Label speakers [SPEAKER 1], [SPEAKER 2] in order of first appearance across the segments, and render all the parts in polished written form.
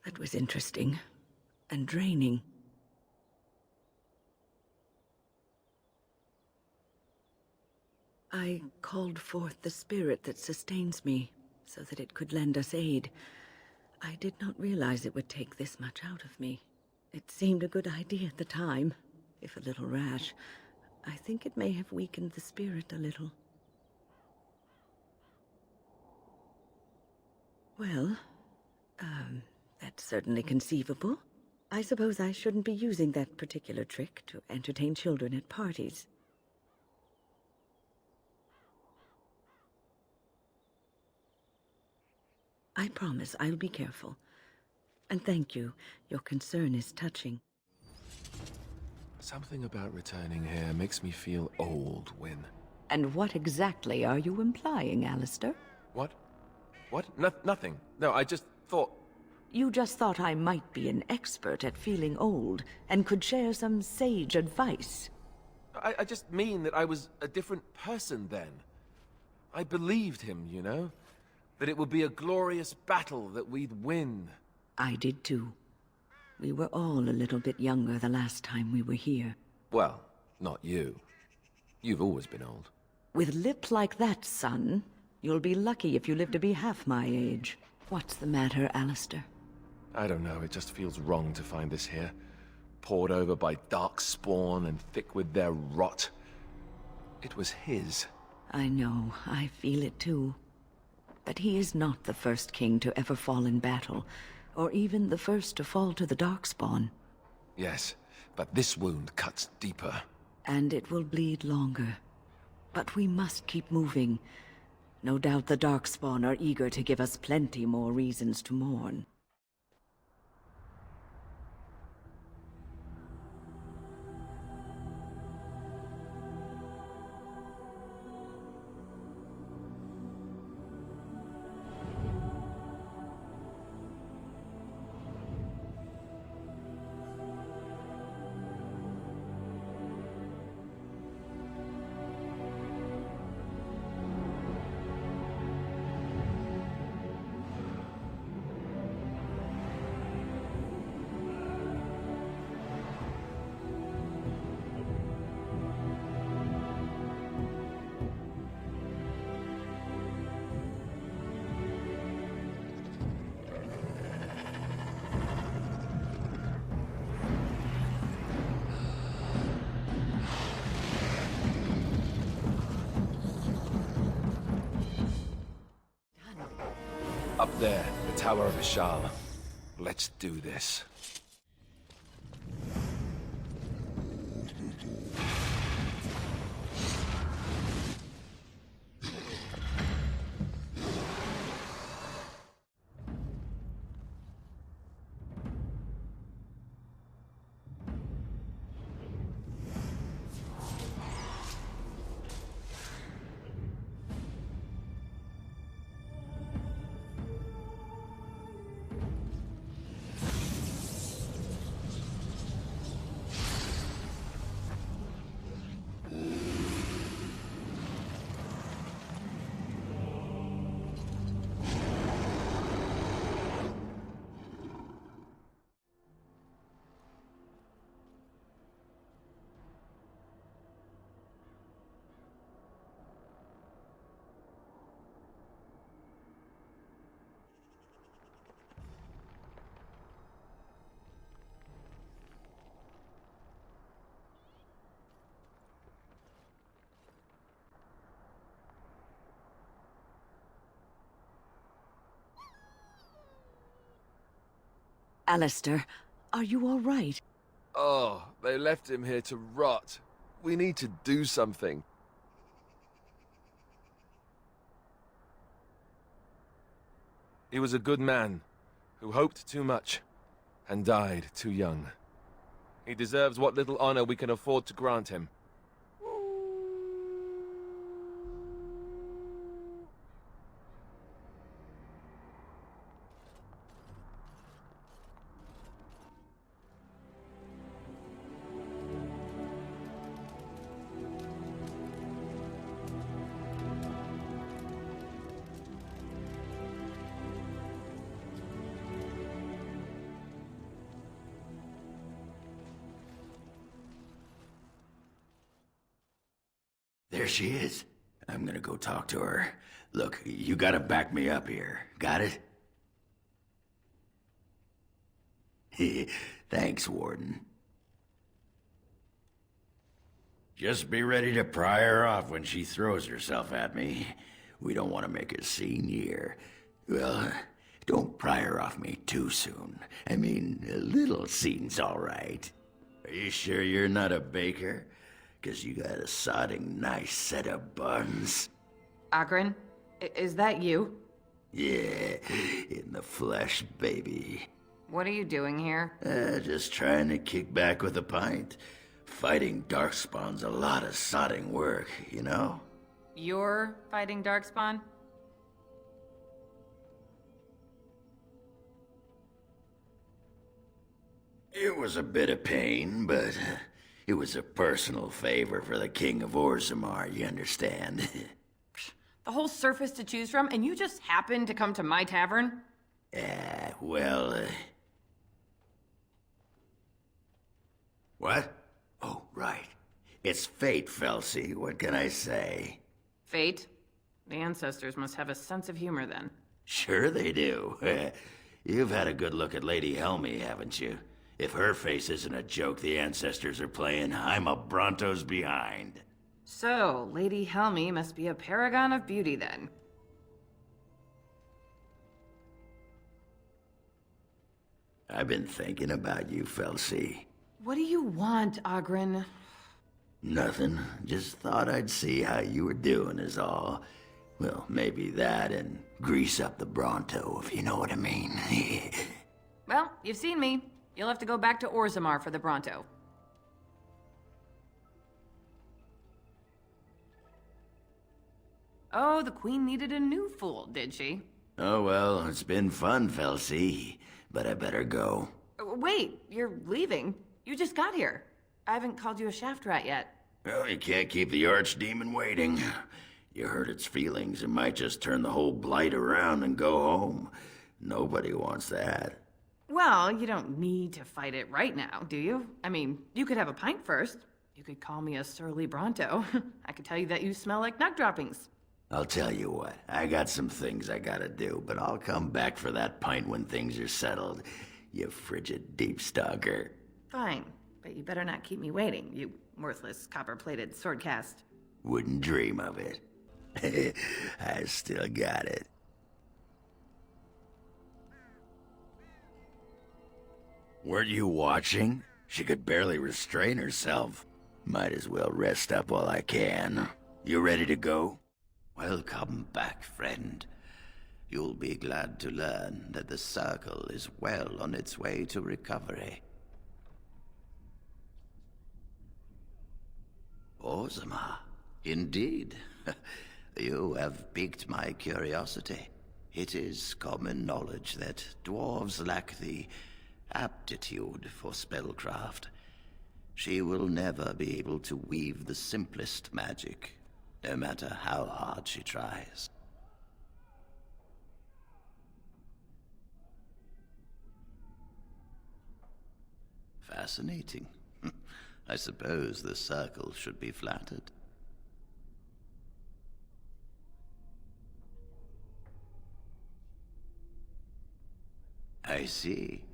[SPEAKER 1] That was interesting and draining. I called forth the spirit that sustains me, so that it could lend us aid. I did not realize it would take this much out of me. It seemed a good idea at the time, if a little rash. I think it may have weakened the spirit a little. Well, that's certainly conceivable. I suppose I shouldn't be using that particular trick to entertain children at parties. I promise I'll be careful. And thank you. Your concern is touching.
[SPEAKER 2] Something about returning here makes me feel old, Wynne.
[SPEAKER 1] And what exactly are you implying, Alistair?
[SPEAKER 2] What? What? Nothing. No, I just thought...
[SPEAKER 1] You just thought I might be an expert at feeling old, and could share some sage advice.
[SPEAKER 2] I just mean that I was a different person then. I believed him, you know? That it would be a glorious battle, that we'd win.
[SPEAKER 1] I did too. We were all a little bit younger the last time we were here.
[SPEAKER 2] Well, not you. You've always been old.
[SPEAKER 1] With lips like that, son, you'll be lucky if you live to be half my age. What's the matter, Alistair?
[SPEAKER 2] I don't know, it just feels wrong to find this here. Poured over by darkspawn and thick with their rot. It was his.
[SPEAKER 1] I know, I feel it too. But he is not the first king to ever fall in battle, or even the first to fall to the darkspawn.
[SPEAKER 2] Yes, but this wound cuts deeper.
[SPEAKER 1] And it will bleed longer. But we must keep moving. No doubt the darkspawn are eager to give us plenty more reasons to mourn.
[SPEAKER 2] Up there, the Tower of Ishal. Let's do this.
[SPEAKER 1] Alistair, are you all right?
[SPEAKER 2] Oh, they left him here to rot. We need to do something. He was a good man, who hoped too much, and died too young. He deserves what little honor we can afford to grant him.
[SPEAKER 3] There she is. I'm gonna go talk to her. Look, you gotta back me up here. Got it? Thanks, Warden. Just be ready to pry her off when she throws herself at me. We don't want to make a scene here. Well, don't pry her off me too soon. I mean, a little scene's all right. Are you sure you're not a baker? 'Cause you got a sodding nice set of buns.
[SPEAKER 4] Akron, is that you?
[SPEAKER 3] Yeah, in the flesh, baby.
[SPEAKER 4] What are you doing here?
[SPEAKER 3] Just trying to kick back with a pint. Fighting darkspawn's a lot of sodding work, you know?
[SPEAKER 4] You're fighting darkspawn?
[SPEAKER 3] It was a bit of pain, but it was a personal favor for the King of Orzammar, you understand?
[SPEAKER 4] The whole surface to choose from, and you just happened to come to my tavern?
[SPEAKER 3] Well, What? Oh, right. It's fate, Felsi. What can I say?
[SPEAKER 4] Fate? The ancestors must have a sense of humor then.
[SPEAKER 3] Sure they do. You've had a good look at Lady Helmy, haven't you? If her face isn't a joke the ancestors are playing, I'm a Bronto's behind.
[SPEAKER 4] So, Lady Helmy must be a paragon of beauty then.
[SPEAKER 3] I've been thinking about you, Felsi.
[SPEAKER 4] What do you want, Ogren?
[SPEAKER 3] Nothing. Just thought I'd see how you were doing is all. Well, maybe that and grease up the Bronto, if you know what I mean.
[SPEAKER 4] Well, you've seen me. You'll have to go back to Orzammar for the Bronto. Oh, the Queen needed a new fool, did she?
[SPEAKER 3] Oh well, it's been fun, Felsi. But I better go.
[SPEAKER 4] Wait, you're leaving? You just got here. I haven't called you a shaft rat yet.
[SPEAKER 3] Well, you can't keep the archdemon waiting. You hurt its feelings, it might just turn the whole blight around and go home. Nobody wants that.
[SPEAKER 4] Well, you don't need to fight it right now, do you? I mean, you could have a pint first. You could call me a surly Bronto. I could tell you that you smell like nug droppings.
[SPEAKER 3] I'll tell you what, I got some things I gotta do, but I'll come back for that pint when things are settled. You frigid deep stalker.
[SPEAKER 4] Fine, but you better not keep me waiting, you worthless copper-plated swordcast.
[SPEAKER 3] Wouldn't dream of it. I still got it. Weren't you watching? She could barely restrain herself. Might as well rest up while I can. You ready to go? Welcome back, friend. You'll be glad to learn that the Circle is well on its way to recovery. Orzammar, indeed. You have piqued my curiosity. It is common knowledge that dwarves lack the aptitude for spellcraft. She will never be able to weave the simplest magic, no matter how hard she tries. Fascinating. I suppose the Circle should be flattered. I see.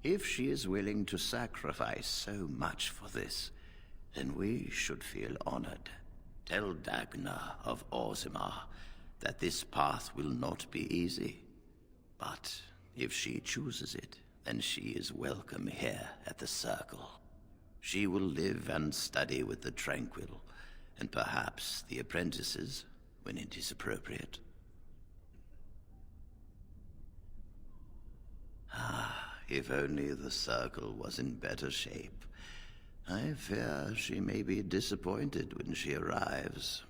[SPEAKER 3] If she is willing to sacrifice so much for this, then we should feel honored. Tell Dagna of Orzammar that this path will not be easy. But if she chooses it, then she is welcome here at the Circle. She will live and study with the Tranquil, and perhaps the apprentices, when it is appropriate. If only the Circle was in better shape. I fear she may be disappointed when she arrives.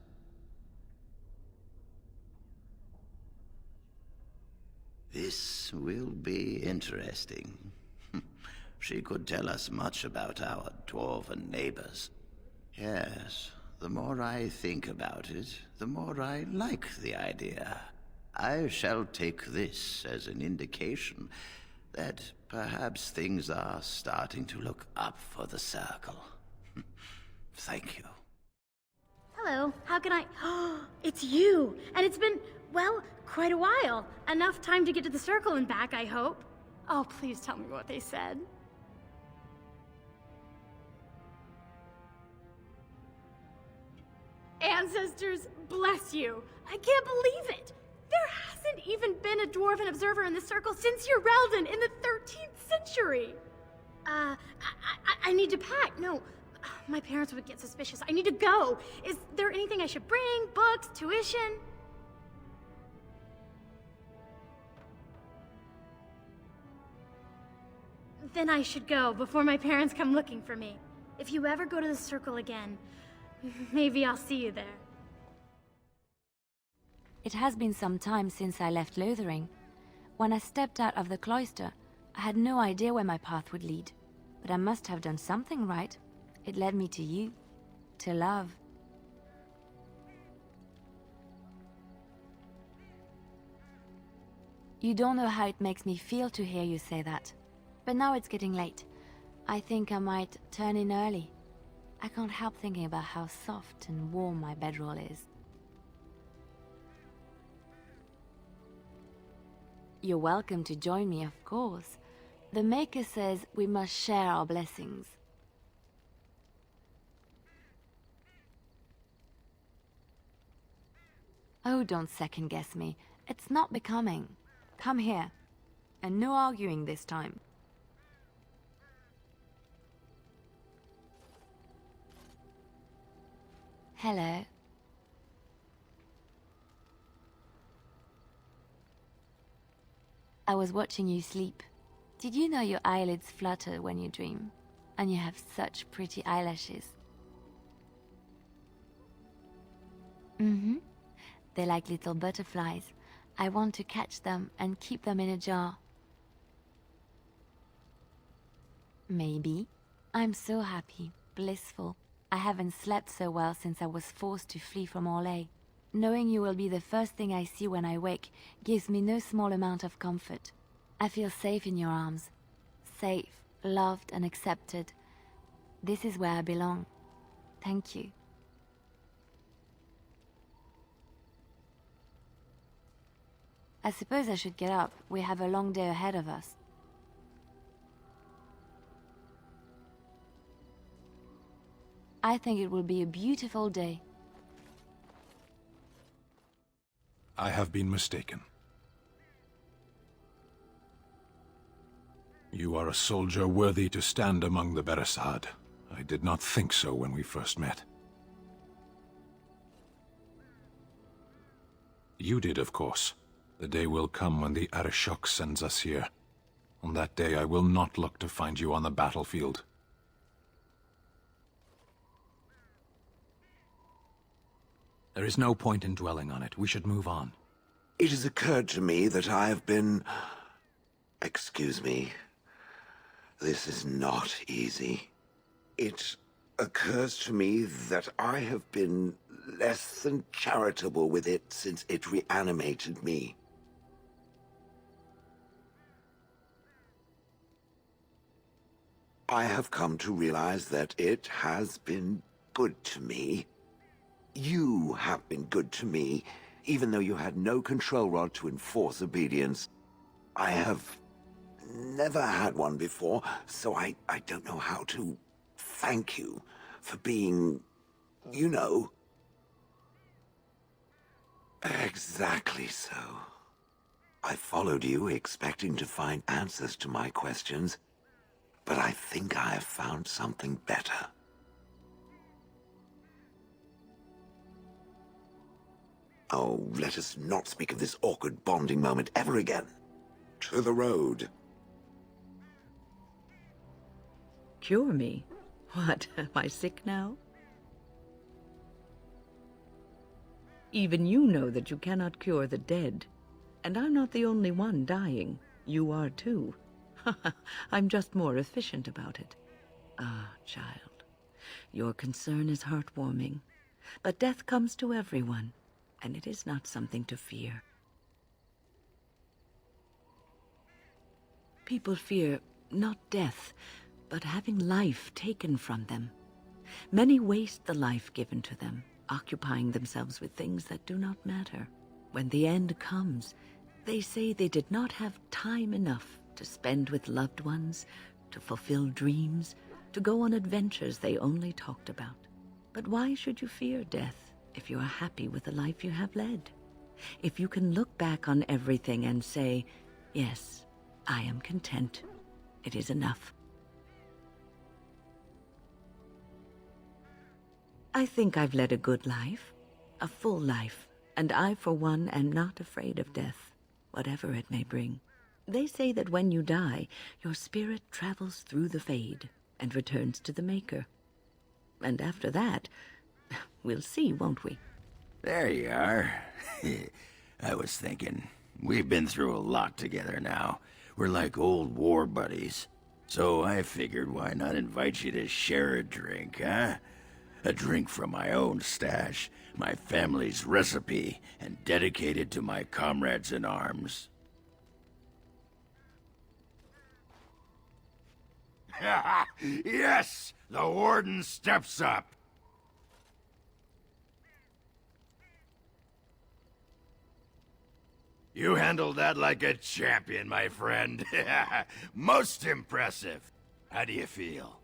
[SPEAKER 3] This will be interesting. She could tell us much about our dwarven neighbors. Yes, the more I think about it, the more I like the idea. I shall take this as an indication that perhaps things are starting to look up for the Circle. Thank you.
[SPEAKER 5] Hello, how can I... Oh, it's you! And it's been, well, quite a while. Enough time to get to the circle and back, I hope. Oh, please tell me what they said. Ancestors, bless you. I can't believe it. There hasn't even been a dwarven observer in the circle since Urelden in the 13th century. I need to pack. No, my parents would get suspicious. I need to go. Is there anything I should bring? Books, tuition? Then I should go before my parents come looking for me. If you ever go to the circle again, maybe I'll see you there.
[SPEAKER 6] It has been some time since I left Lothering. When I stepped out of the cloister, I had no idea where my path would lead. But I must have done something right. It led me to you, to love. You don't know how it makes me feel to hear you say that. But now it's getting late. I think I might turn in early. I can't help thinking about how soft and warm my bedroll is. You're welcome to join me, of course. The Maker says we must share our blessings. Oh, don't second-guess me. It's not becoming. Come here. And no arguing this time. Hello. I was watching you sleep. Did you know your eyelids flutter when you dream? And you have such pretty eyelashes. Mm-hmm. They're like little butterflies. I want to catch them and keep them in a jar. Maybe. I'm so happy, blissful. I haven't slept so well since I was forced to flee from Orlais. Knowing you will be the first thing I see when I wake gives me no small amount of comfort. I feel safe in your arms. Safe, loved and accepted. This is where I belong. Thank you. I suppose I should get up. We have a long day ahead of us. I think it will be a beautiful day.
[SPEAKER 7] I have been mistaken. You are a soldier worthy to stand among the Beresad. I did not think so when we first met. You did, of course. The day will come when the Arishok sends us here. On that day, I will not look to find you on the battlefield.
[SPEAKER 8] There is no point in dwelling on it. We should move on.
[SPEAKER 3] It has occurred to me that I have been... Excuse me. This is not easy. It occurs to me that I have been less than charitable with it since it reanimated me. I have come to realize that it has been good to me. You have been good to me, even though you had no control rod to enforce obedience. I have never had one before, so I don't know how to thank you for being, you know... Exactly so. I followed you, expecting to find answers to my questions, but I think I have found something better. Oh, let us not speak of this awkward bonding moment ever again. To the road.
[SPEAKER 1] Cure me? What, am I sick now? Even you know that you cannot cure the dead. And I'm not the only one dying. You are too. I'm just more efficient about it. Ah, child, your concern is heartwarming. But death comes to everyone, and it is not something to fear. People fear not death, but having life taken from them. Many waste the life given to them, occupying themselves with things that do not matter. When the end comes, they say they did not have time enough to spend with loved ones, to fulfill dreams, to go on adventures they only talked about. But why should you fear death if you are happy with the life you have led? If you can look back on everything and say, yes, I am content, it is enough. I think I've led a good life, a full life, and I, for one, am not afraid of death, whatever it may bring. They say that when you die, your spirit travels through the Fade and returns to the Maker. And after that, we'll see, won't we?
[SPEAKER 3] There you are. I was thinking, we've been through a lot together now. We're like old war buddies. So I figured, why not invite you to share a drink, huh? A drink from my own stash, my family's recipe, and dedicated to my comrades in arms. Yes! The Warden steps up! You handled that like a champion, my friend. Most impressive. How do you feel?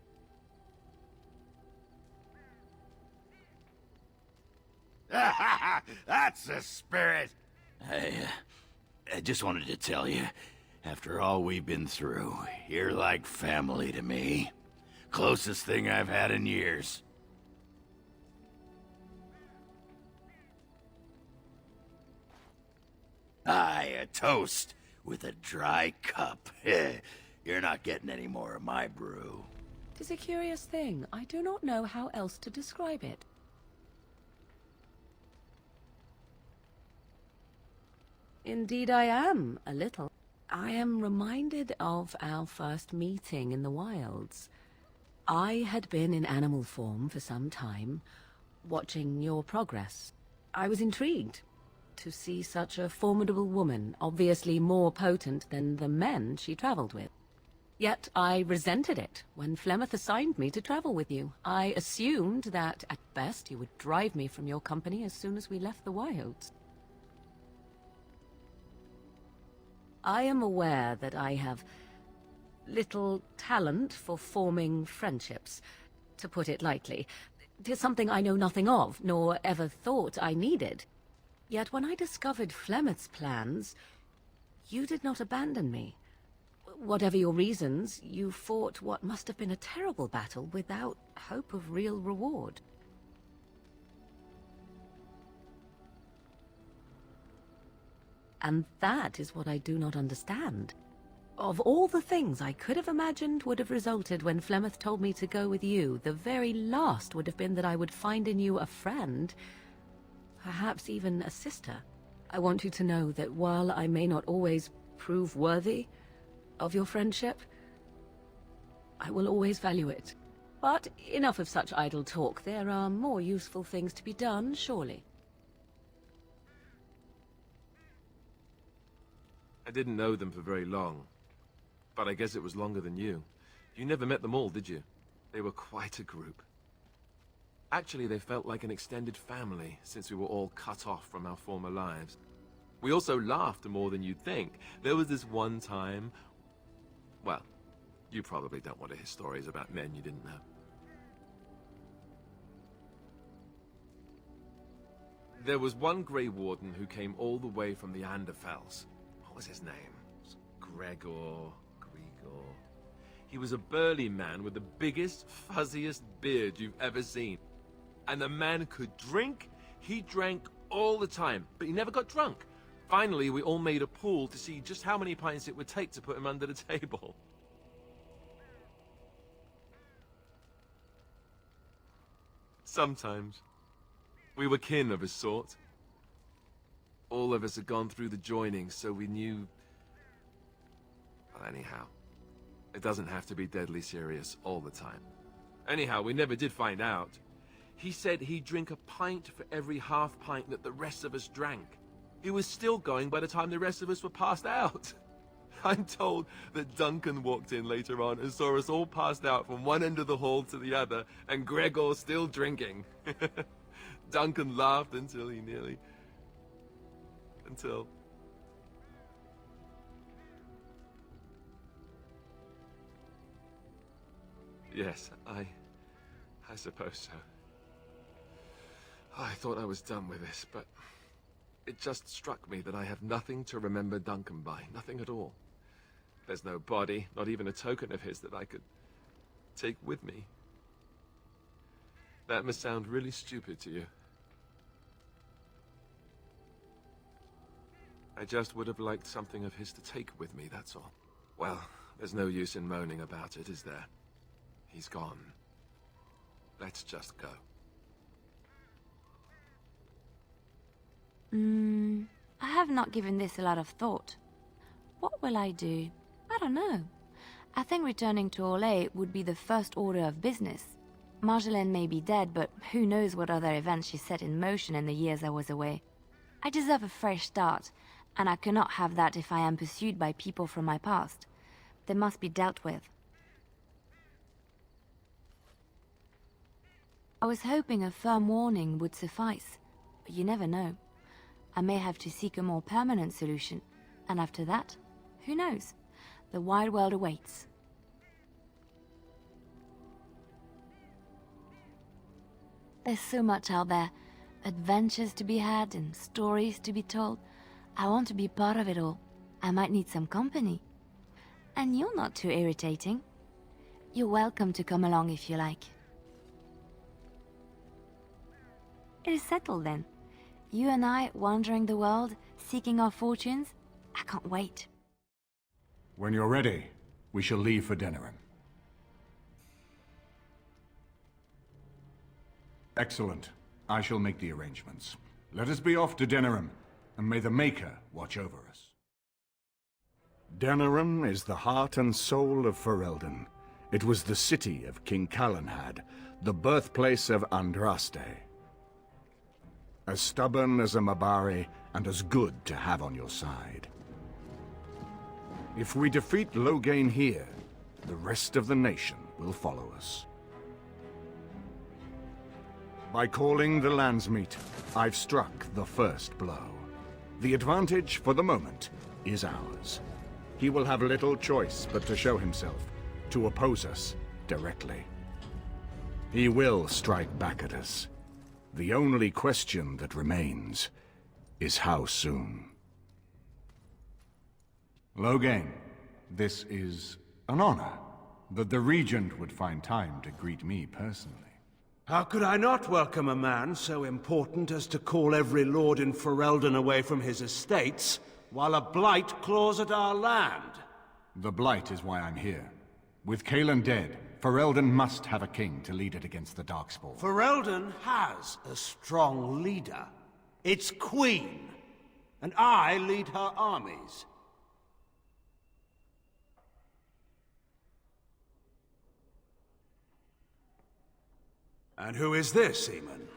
[SPEAKER 3] That's the spirit. I just wanted to tell you, after all we've been through, you're like family to me. Closest thing I've had in years. Aye, a toast with a dry cup. You're not getting any more of my brew.
[SPEAKER 9] 'Tis a curious thing. I do not know how else to describe it. Indeed I am, a little. I am reminded of our first meeting in the wilds. I had been in animal form for some time, watching your progress. I was intrigued to see such a formidable woman, obviously more potent than the men she traveled with. Yet I resented it when Flemeth assigned me to travel with you. I assumed that, at best, you would drive me from your company as soon as we left the wilds. I am aware that I have little talent for forming friendships, to put it lightly. 'Tis something I know nothing of, nor ever thought I needed. Yet when I discovered Flemeth's plans, you did not abandon me. Whatever your reasons, you fought what must have been a terrible battle without hope of real reward. And that is what I do not understand. Of all the things I could have imagined would have resulted when Flemeth told me to go with you, the very last would have been that I would find in you a friend, perhaps even a sister. I want you to know that while I may not always prove worthy of your friendship, I will always value it. But enough of such idle talk. There are more useful things to be done, surely.
[SPEAKER 2] I didn't know them for very long, but I guess it was longer than you. You never met them all, did you? They were quite a group. Actually, they felt like an extended family, since we were all cut off from our former lives. We also laughed more than you'd think. There was this one time... Well, you probably don't want to hear stories about men you didn't know. There was one Grey Warden who came all the way from the Anderfells. What was his name? It was Gregor. He was a burly man with the biggest, fuzziest beard you've ever seen. And the man could drink. He drank all the time, but he never got drunk. Finally, we all made a pool to see just how many pints it would take to put him under the table. Sometimes. We were kin of a sort. All of us had gone through the joining, so we knew... Well, anyhow. It doesn't have to be deadly serious all the time. Anyhow, we never did find out. He said he'd drink a pint for every half pint that the rest of us drank. He was still going by the time the rest of us were passed out. I'm told that Duncan walked in later on and saw us all passed out from one end of the hall to the other, and Gregor still drinking. Duncan laughed until he nearly... Until... Yes, I suppose so. I thought I was done with this, but it just struck me that I have nothing to remember Duncan by. Nothing at all. There's no body, not even a token of his that I could take with me. That must sound really stupid to you. I just would have liked something of his to take with me, that's all. Well, there's no use in moaning about it, is there? He's gone. Let's just go.
[SPEAKER 6] I have not given this a lot of thought. What will I do? I don't know. I think returning to Orlais would be the first order of business. Marjolaine may be dead, but who knows what other events she set in motion in the years I was away. I deserve a fresh start, and I cannot have that if I am pursued by people from my past. They must be dealt with. I was hoping a firm warning would suffice, but you never know. I may have to seek a more permanent solution, and after that, who knows? The wide world awaits. There's so much out there, adventures to be had and stories to be told. I want to be part of it all. I might need some company. And you're not too irritating. You're welcome to come along if you like. It is settled then. You and I wandering the world, seeking our fortunes. I can't wait.
[SPEAKER 7] When you're ready, we shall leave for Denerim. Excellent. I shall make the arrangements. Let us be off to Denerim, and may the Maker watch over us. Denerim is the heart and soul of Ferelden. It was the city of King Calenhad, the birthplace of Andraste. As stubborn as a Mabari, and as good to have on your side. If we defeat Loghain here, the rest of the nation will follow us. By calling the Landsmeet, I've struck the first blow. The advantage, for the moment, is ours. He will have little choice but to show himself, to oppose us directly. He will strike back at us. The only question that remains is how soon. Loghain, this is an honor that the Regent would find time to greet me personally.
[SPEAKER 10] How could I not welcome a man so important as to call every lord in Ferelden away from his estates, while a blight claws at our land?
[SPEAKER 7] The blight is why I'm here. With Cailan dead, Ferelden must have a king to lead it against the darkspawn.
[SPEAKER 10] Ferelden has a strong leader. Its queen. And I lead her armies. And who is this, Eamon?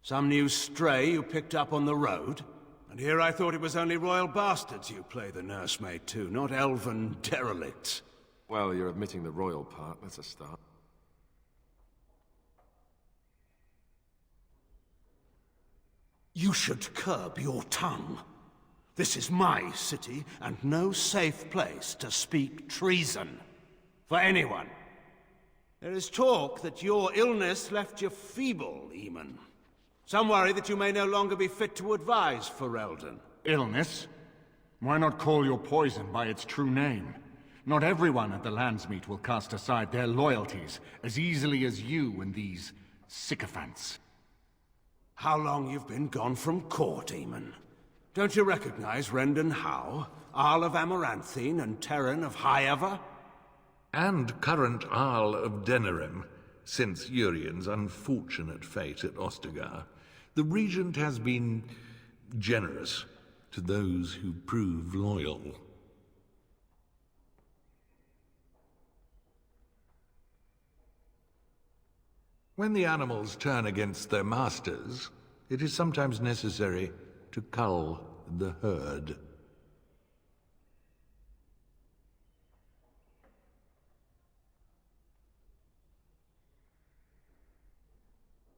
[SPEAKER 10] Some new stray you picked up on the road? And here I thought it was only royal bastards you play the nursemaid to, not elven derelicts.
[SPEAKER 2] Well, you're admitting the royal part. That's a start.
[SPEAKER 10] You should curb your tongue. This is my city, and no safe place to speak treason. For anyone. There is talk that your illness left you feeble, Eamon. Some worry that you may no longer be fit to advise Ferelden.
[SPEAKER 7] Illness? Why not call your poison by its true name? Not everyone at the Landsmeet will cast aside their loyalties as easily as you and these sycophants.
[SPEAKER 10] How long you've been gone from court, Eamon? Don't you recognize Rendon Howe, Arl of Amaranthine, and Terran of Highever?
[SPEAKER 11] And current Arl of Denerim, since Urien's unfortunate fate at Ostagar. The Regent has been generous to those who prove loyal. When the animals turn against their masters, it is sometimes necessary to cull the herd.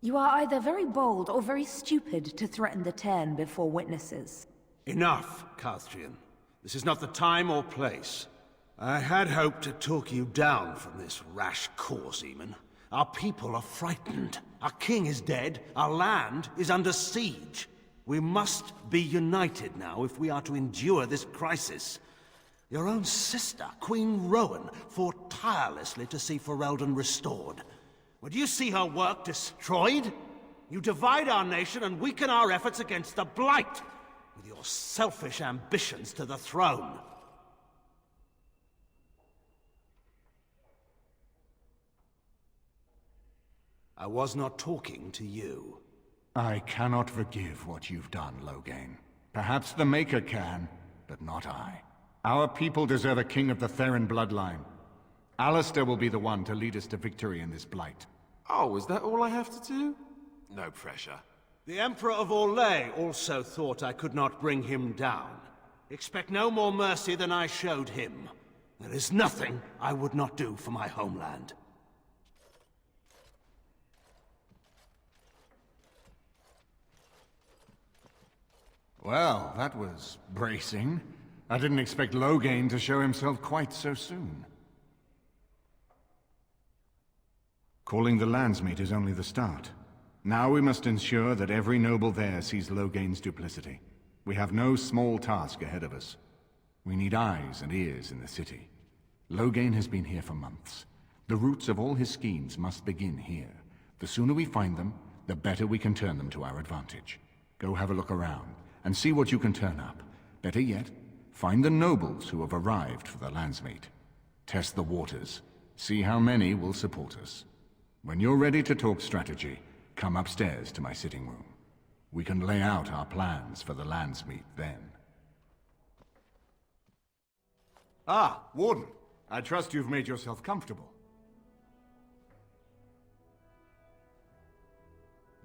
[SPEAKER 12] You are either very bold or very stupid to threaten the Ten before witnesses.
[SPEAKER 10] Enough, Carthrian. This is not the time or place. I had hoped to talk you down from this rash course, Eamon. Our people are frightened. Our king is dead. Our land is under siege. We must be united now if we are to endure this crisis. Your own sister, Queen Rowan, fought tirelessly to see Ferelden restored. Would you see her work destroyed? You divide our nation and weaken our efforts against the Blight, with your selfish ambitions to the throne. I was not talking to you.
[SPEAKER 7] I cannot forgive what you've done, Loghain. Perhaps the Maker can, but not I. Our people deserve a king of the Therin bloodline. Alistair will be the one to lead us to victory in this Blight.
[SPEAKER 2] Oh, is that all I have to do? No pressure.
[SPEAKER 10] The Emperor of Orlais also thought I could not bring him down. Expect no more mercy than I showed him. There is nothing I would not do for my homeland.
[SPEAKER 7] Well, that was bracing. I didn't expect Loghain to show himself quite so soon. Calling the Landsmeet is only the start. Now we must ensure that every noble there sees Loghain's duplicity. We have no small task ahead of us. We need eyes and ears in the city. Loghain has been here for months. The roots of all his schemes must begin here. The sooner we find them, the better we can turn them to our advantage. Go have a look around, and see what you can turn up. Better yet, find the nobles who have arrived for the Landsmeet. Test the waters. See how many will support us. When you're ready to talk strategy, come upstairs to my sitting room. We can lay out our plans for the Landsmeet then. Ah, Warden. I trust you've made yourself comfortable.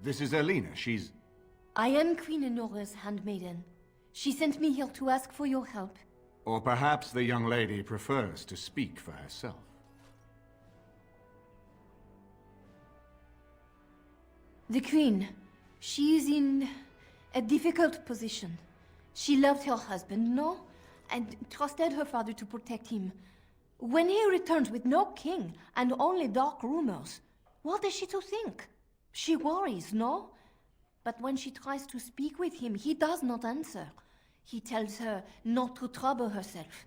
[SPEAKER 7] This is Elena. She's...
[SPEAKER 13] I am Queen Enora's handmaiden. She sent me here to ask for your help.
[SPEAKER 7] Or perhaps the young lady prefers to speak for herself.
[SPEAKER 13] The Queen, she is in a difficult position. She loved her husband, no? And trusted her father to protect him. When he returns with no king and only dark rumors, what is she to think? She worries, no? But when she tries to speak with him, he does not answer. He tells her not to trouble herself.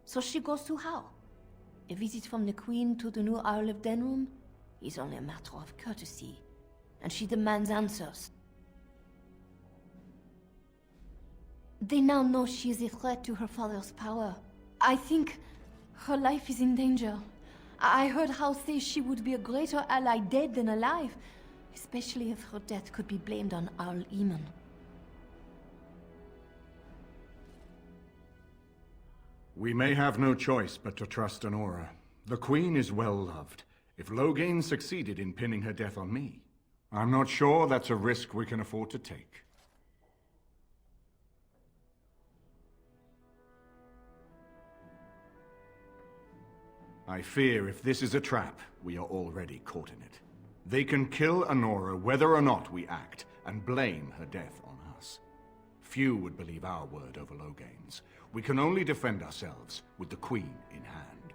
[SPEAKER 13] So she goes to how? A visit from the Queen to the new Earl of Denerim is only a matter of courtesy, and she demands answers. They now know she is a threat to her father's power. I think her life is in danger. I heard Hal say she would be a greater ally dead than alive, especially if her death could be blamed on Arl Eamon.
[SPEAKER 7] We may have no choice but to trust Enora. The Queen is well loved. If Loghain succeeded in pinning her death on me, I'm not sure that's a risk we can afford to take. I fear if this is a trap, we are already caught in it. They can kill Enora whether or not we act, and blame her death on us. Few would believe our word over Loghain's. We can only defend ourselves with the Queen in hand.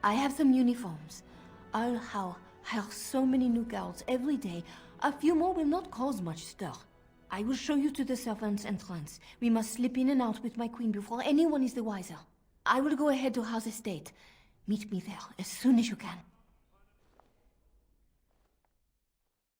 [SPEAKER 13] I have some uniforms. I'll hire so many new guards every day. A few more will not cause much stir. I will show you to the servants' entrance. We must slip in and out with my queen before anyone is the wiser. I will go ahead to House Estate. Meet me there as soon as you can.